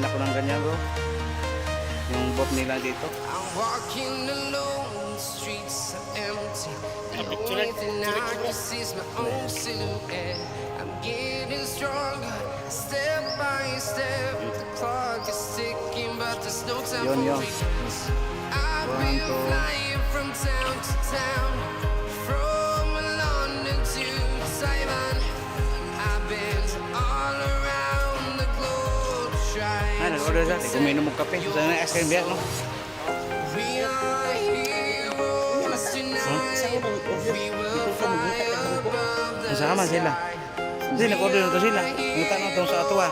Naghahanap ko ng ganyan bro. Yung boat nila dito. I'm walking alone, the streets are empty. The only thing I can see is my own silhouette. I'm getting stronger, step by step. The clock is ticking, but there's no time for regrets. I've been flying from town to town, from London to Taiwan. I've been all around the globe trying Ah, nag-order natin. Kuminom mo kape. Sa na ice cream biyak, no? We are heroes tonight. We will fly above the Nasaan man sila? Kasi nag-order na to sila. Ngunta na itong sa atuwa.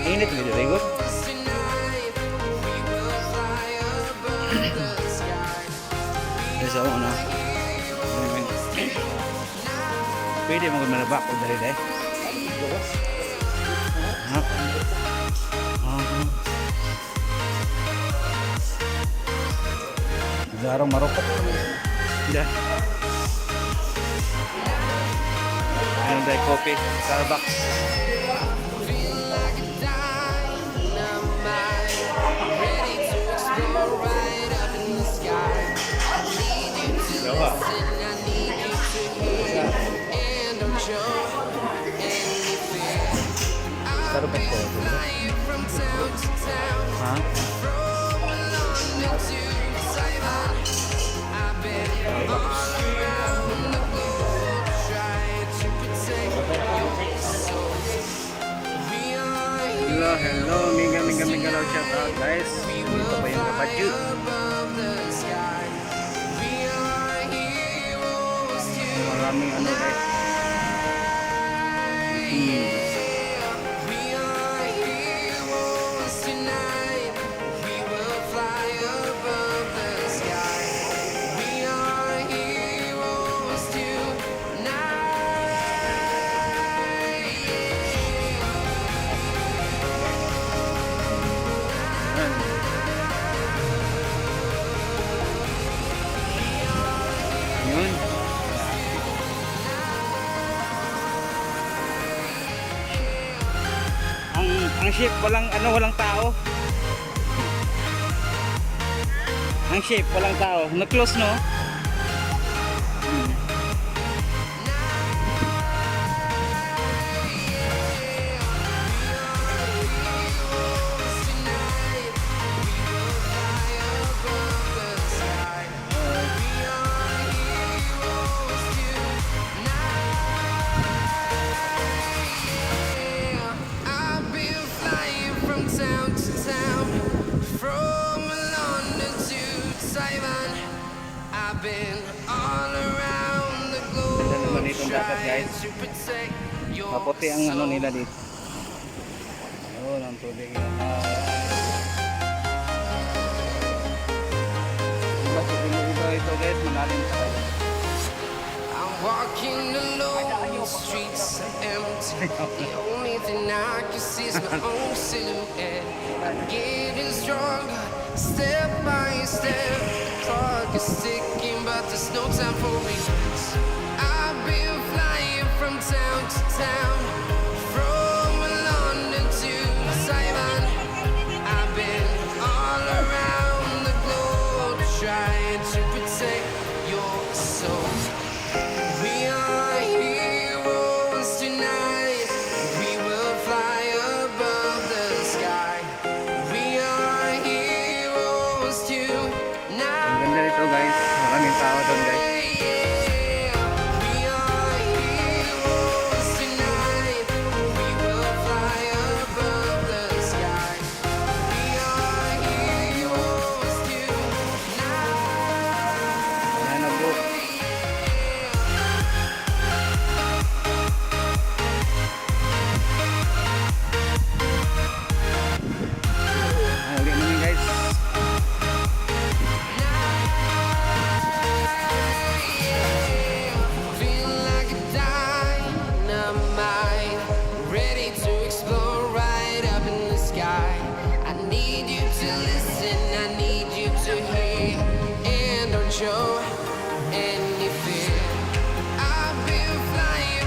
Init mo dito, Igor. Isa mo na. Pwede mo kung manabak kung dali dahil. Ha? Garong marupok. Diyan. Ayun dahil kopi. Starbucks. Starbucks ko. Ha? Hello, mega love shout out guys. Dito pa yung Batu. Maraming ano guys. Yun. Ang ship walang tao. Ang ship walang tao. Na-close no? I've been all around the globe trying to protect your Maputi ang ano nila dito. Ayun ang tubig yan. Iba ito guys, malalim sa tayo. I'm walking alone, the streets are empty. The only thing I can see is my own silhouette. I'm getting stronger, step by step. The clock is ticking, but there's no time for regrets. I've been flying from town to town, from London to Taiwan. I've been all around the globe trying to protect your soul. We are heroes tonight. We will fly above the sky. We are heroes tonight. Ang ganda nito guys. Maraming tao doon guys. We are heroes tonight. We will fly above the sky. We are heroes tonight. Ayan na bro. Ulit naman guys. Feel like a dynamite, ready to explode right up in the sky. I need you to listen, I need you to hear, and don't show any fear. I've been flying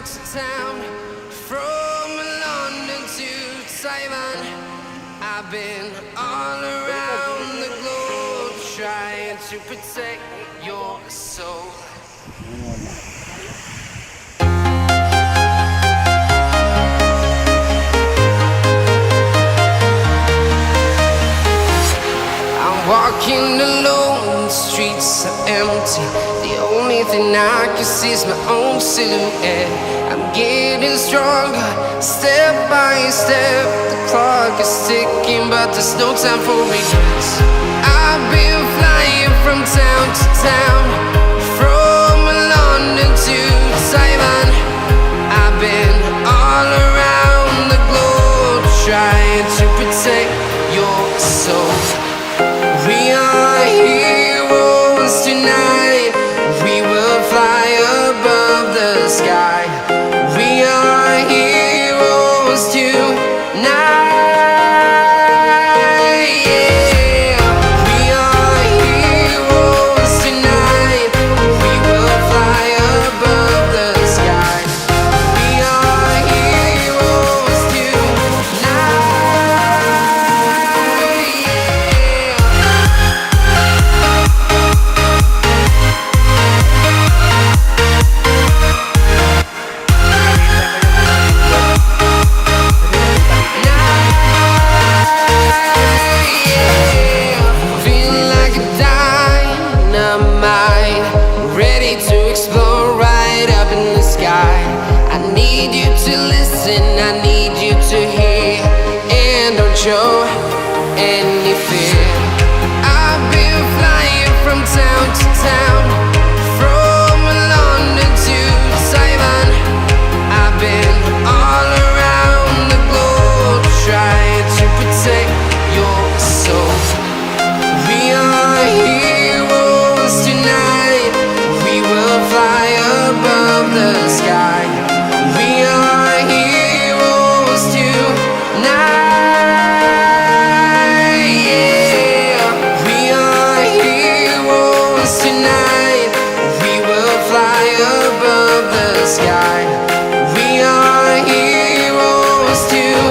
to town, from London to Taiwan. I've been all around the globe trying to protect your soul. Walking alone, the streets are empty. The only thing I can see is my own silhouette. I'm getting stronger, step by step. The clock is ticking, but there's no time for regrets. I've been flying from town to town, from London to Taiwan. I've been all around the globe trying to protect your soul. We are heroes tonight. We will fly above the sky. We are heroes tonight. Yeah. We are heroes tonight. We will fly above the sky. We are heroes tonight. Feeling like a dynamite, ready to explode right up in the sky. I need you to listen, I need you to hear, and don't show any fear. I've been flying from town to town, from London to Taiwan. I've been all around the globe trying to protect your soul. We are heroes tonight. We will fly above the sky. We are heroes tonight. Yeah. We are heroes tonight. We will fly above the sky. We are heroes tonight.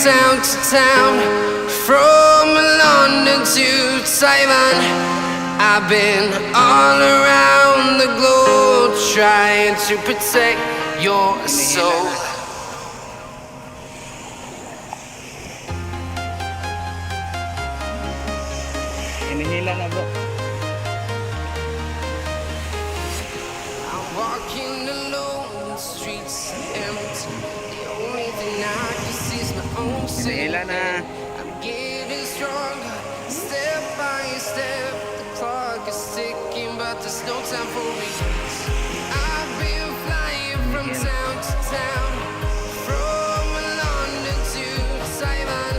Town to town, from London to Taiwan. I've been all around the globe trying to protect your soul. Inihila na bro. I'm walking alone, the streets are empty. The only thing I can see is my own silhouette. I'm getting stronger, step by step. The clock is ticking, but there's no time for regrets. I've been flying from town to town, from London to Taiwan.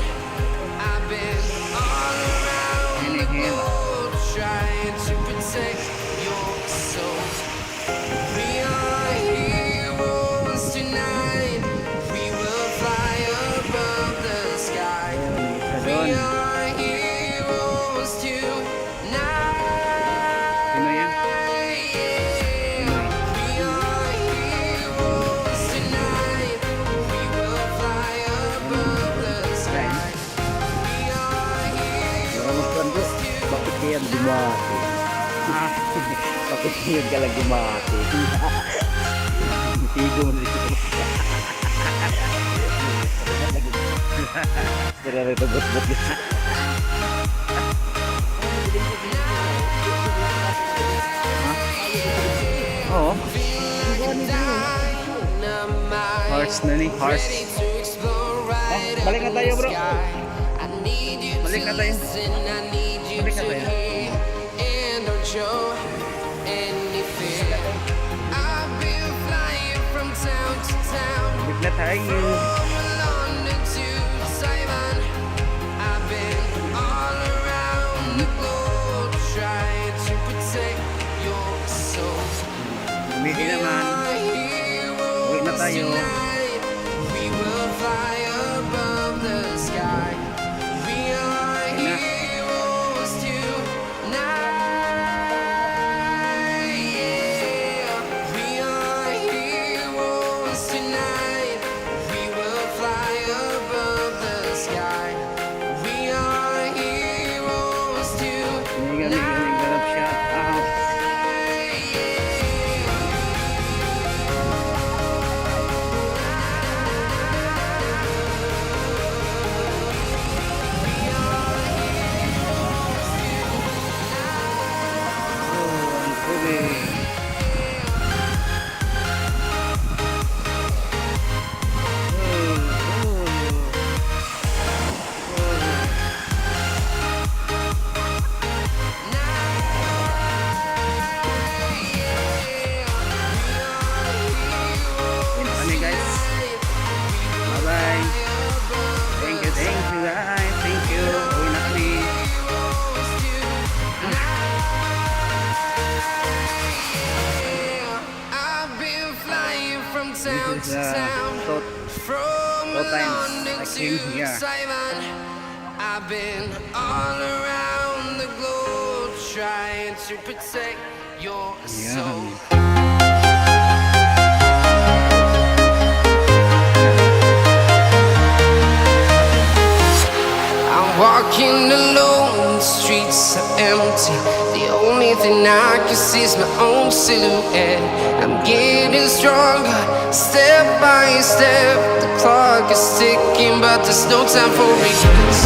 I've been all around the globe trying to protect your soul. We are heroes tonight. We will fly above the sky. We are heroes tonight. Yeah. We are heroes tonight. We will fly above the sky. We are heroes Bakit yan gumati? Bakit yan ka lang gumati? Tigo mo dito. Sira rin ito but Oo. Horse na ni, horse. Balik na tayo bro. Balik na tayo. Balik na tayo. Balik na tayo. Bumili naman. Uwi na tayo. This is two times I came here. I've been all around the globe trying to protect your soul. I'm walking alone, the streets are empty. The only thing I can see is my own silhouette. I'm getting stronger, step by step. The clock is ticking, but there's no time for regrets.